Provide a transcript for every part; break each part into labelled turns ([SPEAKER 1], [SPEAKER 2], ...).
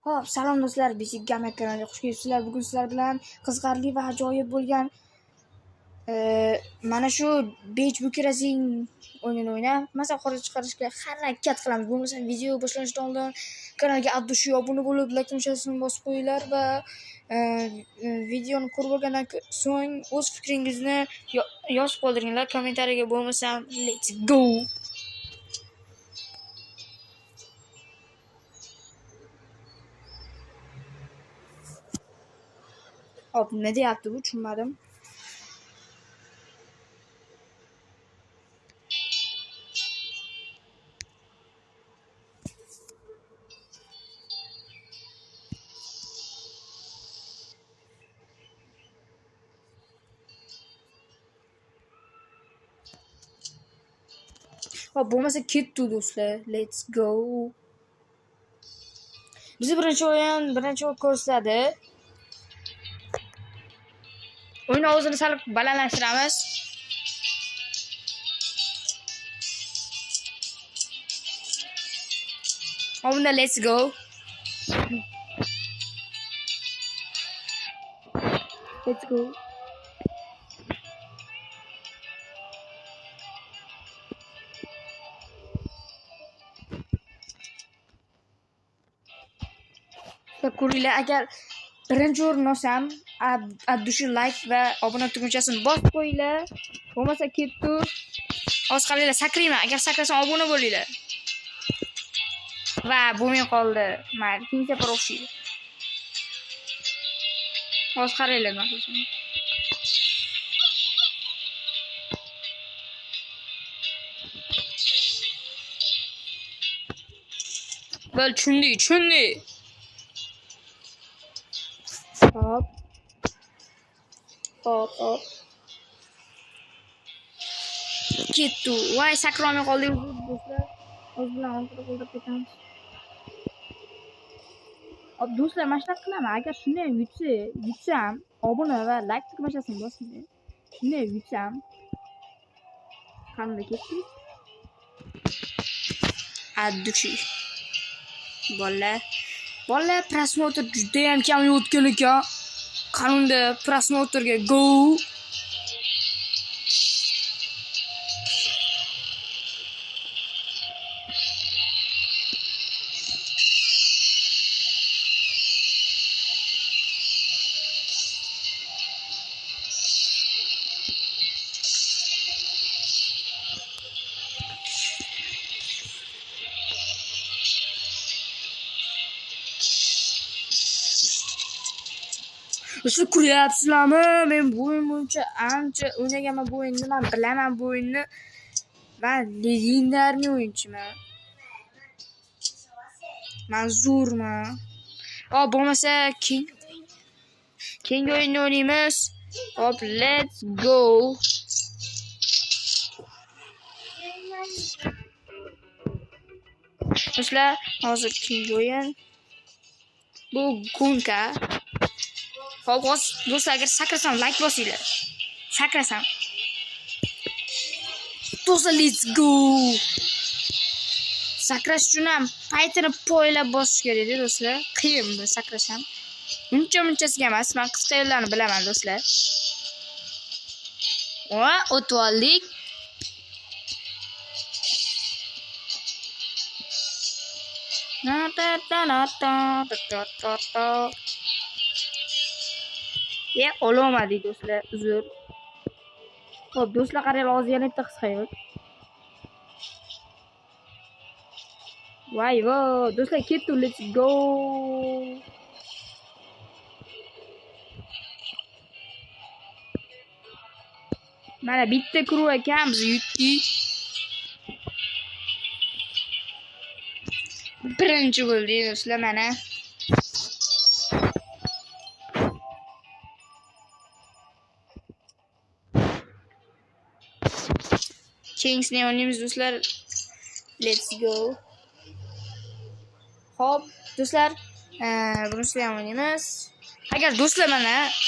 [SPEAKER 1] Hop, salom do'stlar, Basic Gamer kanaliga xush kelibsizlar. Bugun sizlar bilan qiziqarli va ajoyib bo'lgan mana shu Beach Book Racing o'yinini o'ynab, qora chiqarishga harakat qilamiz. Bo'lmasa video boshlanishidan oldin kanalga abdushi obuna bo'lib, like tugmachasini bosib qo'yinglar va videoni ko'rib bo'lgandan so'ng o'z fikringizni yozib qoldiringlar kommentariyaga. Bo'lmasam let's go. Hop, nima deyapti bu? Tushunmadim. Hop, bo'lmasa ketdi do'stlar. Let's go. Bizni birinchi o'yin ko'rsatadi. O'yin ovozini sal balandlashtiramiz. Bunda let's go. Let's go. Ko'ringlar, agar birinchi o'rin olsam, abdushi like va obuna tugmachasini bosib qo'yinglar. Bo'lmasa ketdi. Oz qolinglar, sakrayman. Agar sakrasam obuna bo'linglar. Va bo'lmay qoldi. Mayli, keyingi safar o'xshaydi. Oz qaranglar, nima qilsam. Bo'l, tushundik. Hop. Ketdi. Voy, sakramay qoldik do'stlar. O'z bilan o'ldirib ketamiz. Hop, do'stlar, mana shunaqa qilaman. Agar shunday yutsam, obuna va like tugmachasini bosing. Shunday yutsam, qanday ketdi? Addushi. Bola prosmotr juda ham kam o'tgan ekan. Qanunda prosmotrga go. Siz ko'ryapsizlarmi? Men bu o'yin bo'yicha ancha o'ynaganman bu o'yinni. Men bilaman bu o'yinni. Men legendarniy o'yinchiman. Men zo'rman. Hop, bo'lmasa keyingi o'yinni o'ynaymiz. Hop, let's go. Do'stlar, hozir keyingi o'yin. Bu Gunka. Hop, do'stlar, agar sakrasam like bosinglar. Sakrasam. Do'stlar, let's go. Sakrash uchun ham paytini poylab bosish kerak edi do'stlar. Qiyin bu sakrasham. Munchasiga emas, men qisqa yo'llarni bilaman do'stlar. Va o'tib oldik. Olmadik do'stlar, uzr. Xo'p, do'stlar, qaranglar, hozir yana bitta qisqa yo'l. Voy, do'stlar, ketdi, let's go. Mana bitta kruv ekan, biz yutdik. Birinchi bo'ldik do'stlar, mana. Kingsni o'ynaymiz do'stlar. Let's go. Hop, do'stlar, bunisini ham o'ynaymiz. Agar do'stlar,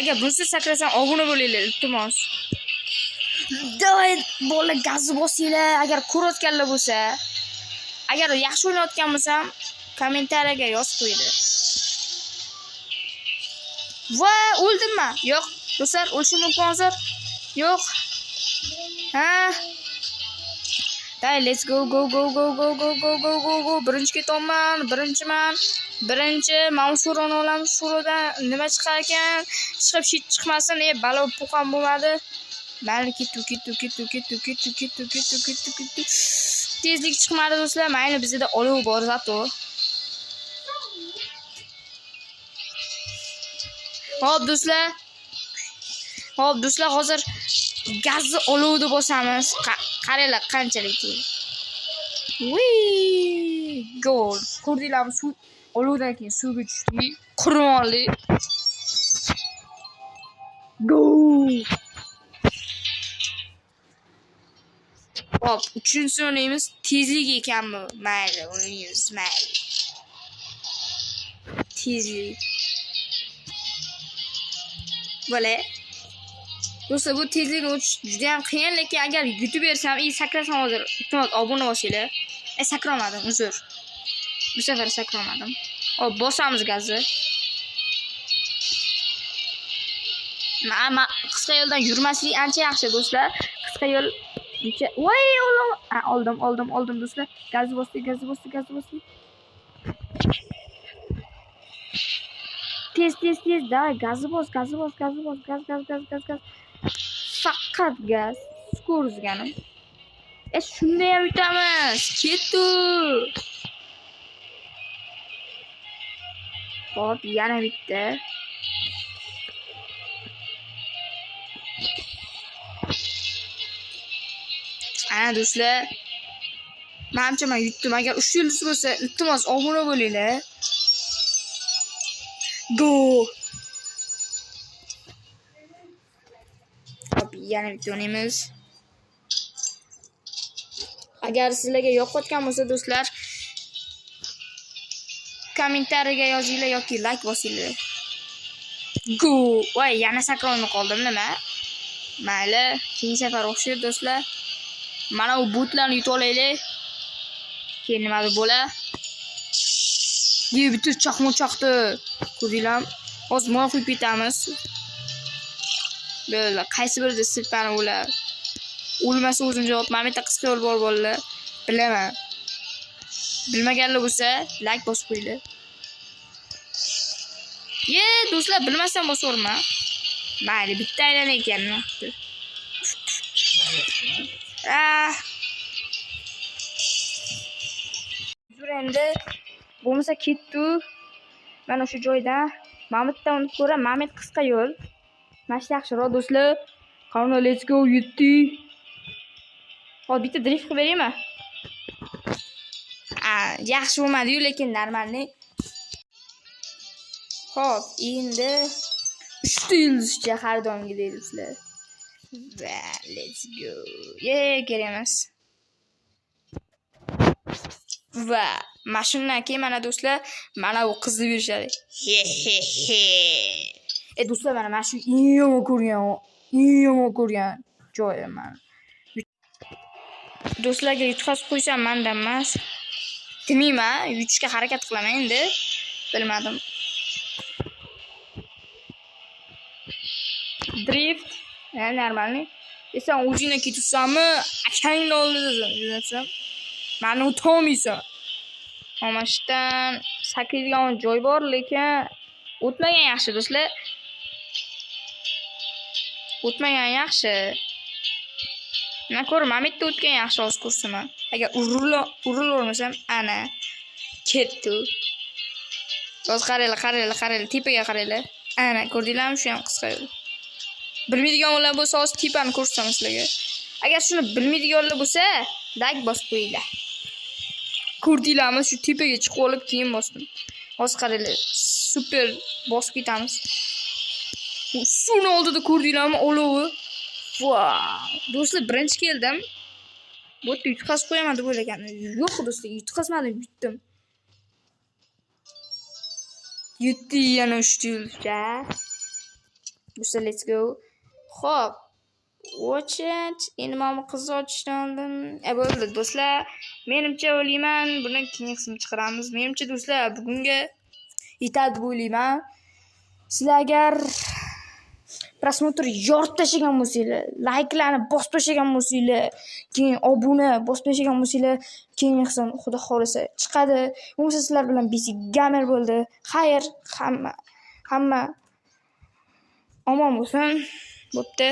[SPEAKER 1] agar bunisini sakrasam obuna bo'linglar, iltimos. Davay, bola gazni bosinglar. Agar ko'rayotganlar bo'lsa, agar yaxshi o'ynayotgan bo'lsam, kommentariyaga yozib qo'yinglar. Va, o'ldimmi? Yo'q. Do'stlar, o'lishim mumkin hozir. Yo'q. Ha? Day, let's go. Birinchi ketyapman, birinchiman. Birinchi Mansuroni olamiz. Shurodan nima chiqar ekan? Chiqib shit chiqmasin, balo puqam bo'lmadi. Mayli ketdi. Tezlik chiqmadi do'stlar. Mayli, bizda olov bor zato. Hop do'stlar, hozir gazni olovni bosamiz. Qaranglar qanchalik tez. Gol. Ko'rdinglarmi? Suv olovdan keyin suvga tushdi. Qurmonli. Gol. Hop, uchinchi o'ynaymiz. Tezlik ekanmi? Mayli, o'ynaymiz, mayli. Tezlik. Böyle. Do'stlar, bu tezlikni o'tish juda ham qiyin, lekin agar yutib bersam, sakrasam hozir, iltimos obuna bo'lsanglar. Sakramadim, uzr. Bu safar sakramadim. Hop, bosamiz gazni. Qisqa yo'ldan yurmaslik ancha yaxshi do'stlar. Qisqa yo'l voy, oldim do'stlar. Gazni bosdik. Tez. Davay, gazni bos. Gaz. Faqat gaz. Skoro'zganim. Shunda ham yutamiz. Ketdi. Hop, yana bitta. Ana do'stlar. Menimcha men yutdim. Agar 3 yulduz bo'lsa, iltimos obuna bo'linglar. Go. Hop, yana bitta o'ynaymiz. Agar sizlarga yoqayotgan bo'lsa do'stlar, kommentariyaga yozinglar yoki like bosinglar. Go. Voy, yana sakrolmay qoldim nima? Mayli, keyingi safar o'xshaydi do'stlar. Mana bu botlarni yutib olaylik. Keyin nima bo'la? Bitta chaqmoq chaqdi. Ko'ringlar. Hozir moy quyib ketamiz. Bo'ldi. Qaysi birida silpanib o'lar? O'lmasa o'zim javob. Mana bu yerda qisqa yo'l bor bolalar. Bilaman. Bilmaganlar bo'lsa, like bosib qo'yinglar. Do'stlar, bilmasam bosaverma. Mayli, bitta aylan ekan. Endi bo'lmasa ketdi. Mana o'sha joyda Mamitdan unib ko'ra, Mamit qisqa yo'l. Mana shu yaxshiroq do'stlar. Qani, let's go, yutdi. Hozir bitta drift qilib beraymi? Yaxshi bo'lmadi-yu, lekin normalniy. Hop, endi 3 yulduzcha har doimgidek do'stlar. Va let's go. Kerak emas. Va mashinadan keyin mana do'stlar, mana bu qizni berishadi. Do'stlar, mana shu eng yomon ko'rgan joyim mana. Do'stlarga yutqazib qo'ysam mendan emas. Demayman, yutishga harakat qilaman endi. Bilmadim. Drift, normalniy. Sen o'zingga ketibsanmi? Akangni oldida yursam. Meni o'tolmaysan. Tomashdan sakraydigan joy bor, lekin o'tmagan yaxshi do'stlar. O'tmagan yaxshi. Men ko'raman, bitta o'tgan yaxshi hozir ko'rsaman. Agar urilolmasam, ana ketdi. Hozir qaranglar, tepaga qaranglar. Ana, ko'rdinglarmi? Shu ham qisqa yo'l. Bilmaydiganlar bo'lsa, hozir tepani ko'rsataman sizlarga. Agar shuni bilmaydiganlar bo'lsa, like bosib qo'yinglar. Ko'rdinglarmi? Shu tepaga chiqib olib keyin bosdim. Hozir qaranglar, super bosib ketamiz. Suvni oldida ko'rdinglarmi? Olovi. Wow! Do'stlar, birinchi keldim. Bu yerda yutqazib qo'yaman deb o'ylagandim. Yo'q do'stlar, yutqazmadim, yutdim. Yutdi yana 3 yulduzcha. Do'stlar, let's go. Xo'p. Watch it. Endi mana qizni ochishdan oldin. Bo'ldi do'stlar. Menimcha o'ylayman, buni keyingi qismini chiqaramiz. Menimcha do'stlar, bugunga yetadi deb o'ylayman. Sizlar agar prosmotr yoritib tashlagan bo'lsanglar, layklarni bosib tashlagan bo'lsanglar, keyin obuna bosib tashlagan bo'lsanglar, keyingi qism xudo xolisa chiqadi. Bo'lmasa sizlar bilan Basic Gamer bo'ldi. Xayr, hamma omon bo'lsin. Bo'pti.